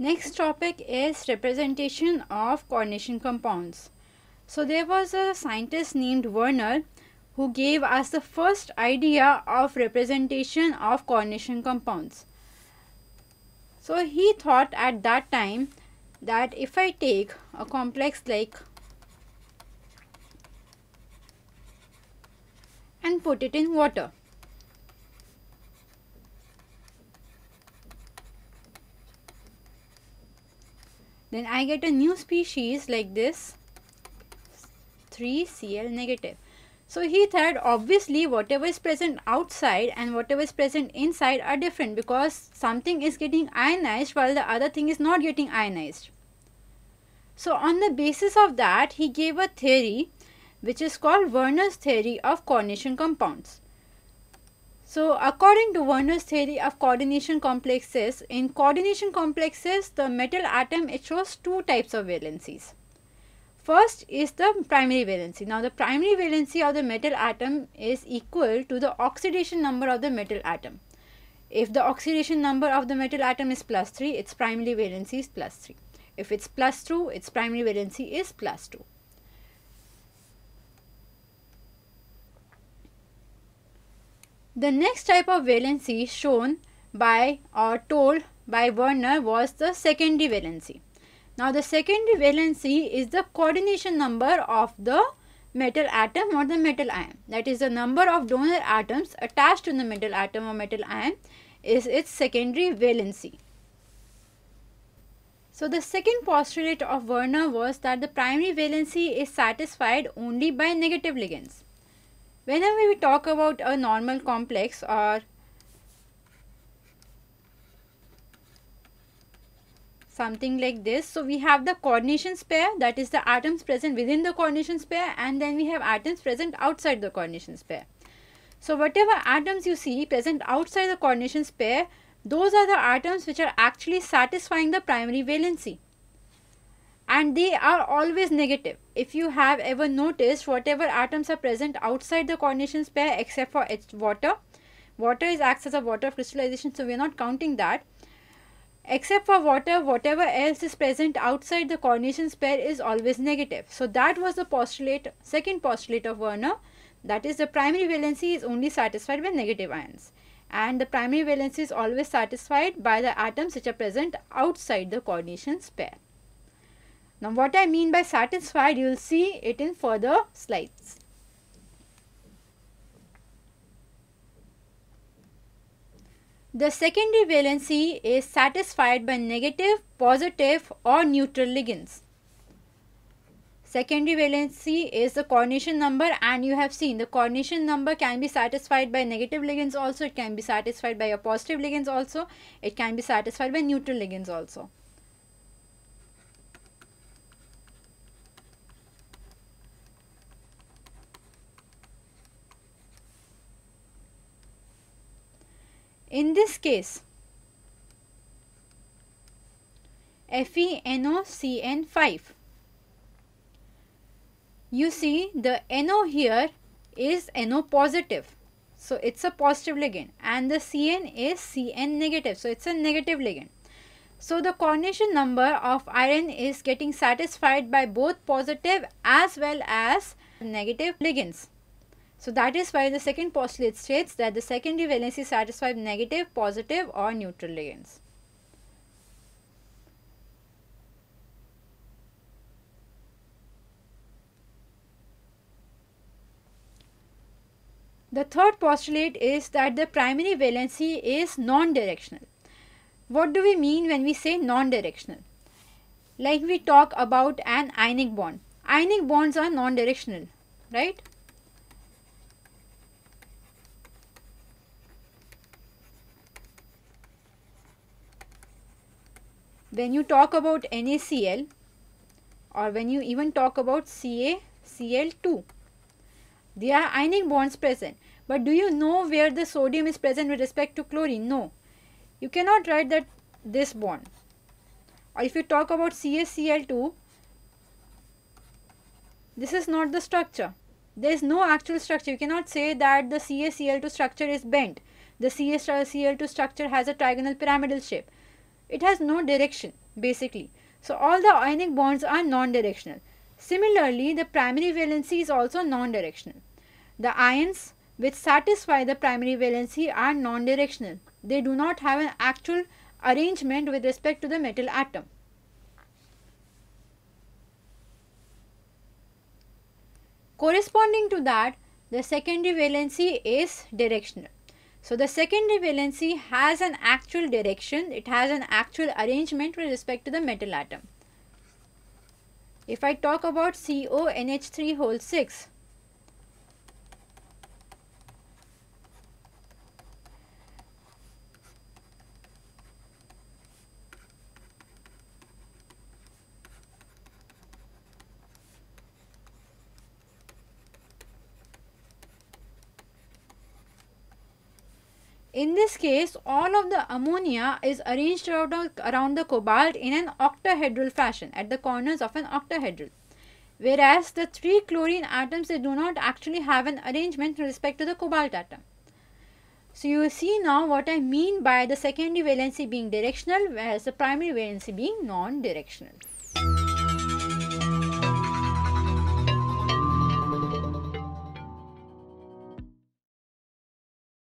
Next topic is representation of coordination compounds. So there was a scientist named Werner who gave us the first idea of representation of coordination compounds. So he thought at that time that if I take a complex like and put it in water, then I get a new species like this 3Cl negative. So he thought obviously whatever is present outside and whatever is present inside are different, because something is getting ionized while the other thing is not getting ionized. So on the basis of that, he gave a theory which is called Werner's theory of coordination compounds. So according to Werner's theory of coordination complexes, in coordination complexes the metal atom, it shows two types of valencies. First is the primary valency. Now the primary valency of the metal atom is equal to the oxidation number of the metal atom. If the oxidation number of the metal atom is +3, its primary valency is +3. If it's +2, its primary valency is +2. The next type of valency shown by or told by Werner was the secondary valency. Now the secondary valency is the coordination number of the metal atom or the metal ion. That is, the number of donor atoms attached to the metal atom or metal ion is its secondary valency. So the second postulate of Werner was that the primary valency is satisfied only by negative ligands. Whenever we talk about a normal complex or something like this, so we have the coordination pair, that is the atoms present within the coordination pair, and then we have atoms present outside the coordination pair. So whatever atoms you see present outside the coordination pair, those are the atoms which are actually satisfying the primary valency, and they are always negative. If you have ever noticed, whatever atoms are present outside the coordination pair except for water, water is acts as a water crystallization, so we are not counting that. Except for water, whatever else is present outside the coordination pair is always negative. So that was the postulate, second postulate of Werner, that is the primary valency is only satisfied by negative ions, and the primary valency is always satisfied by the atoms which are present outside the coordination pair. Now what I mean by satisfied, you will see it in further slides. The secondary valency is satisfied by negative, positive or neutral ligands. Secondary valency is the coordination number, and you have seen the coordination number can be satisfied by negative ligands also, it can be satisfied by a positive ligands also, it can be satisfied by neutral ligands also. In this case, FeNOCN5, you see the NO here is NO positive, so it's a positive ligand, and the CN is CN negative, so it's a negative ligand. So the coordination number of iron is getting satisfied by both positive as well as negative ligands. So that is why the second postulate states that the secondary valency satisfies negative, positive or neutral ligands. The third postulate is that the primary valency is non-directional. What do we mean when we say non-directional? Like we talk about an ionic bond. Ionic bonds are non-directional, right? When you talk about NaCl, or when you even talk about CaCl2, there are ionic bonds present. But do you know where the sodium is present with respect to chlorine? No. You cannot write that this bond. Or if you talk about CaCl2, this is not the structure. There is no actual structure. You cannot say that the CaCl2 structure is bent. The CaCl2 structure has a trigonal pyramidal shape. it has no direction basically. So all the ionic bonds are non-directional. Similarly, the primary valency is also non-directional. The ions which satisfy the primary valency are non-directional. They do not have an actual arrangement with respect to the metal atom. Corresponding to that, the secondary valency is directional. So the secondary valency has an actual direction, it has an actual arrangement with respect to the metal atom. If I talk about CONH3 whole 6, in this case, all of the ammonia is arranged around the cobalt in an octahedral fashion at the corners of an octahedral. Whereas the 3 chlorine atoms, they do not actually have an arrangement with respect to the cobalt atom. So you see now what I mean by the secondary valency being directional, whereas the primary valency being non-directional.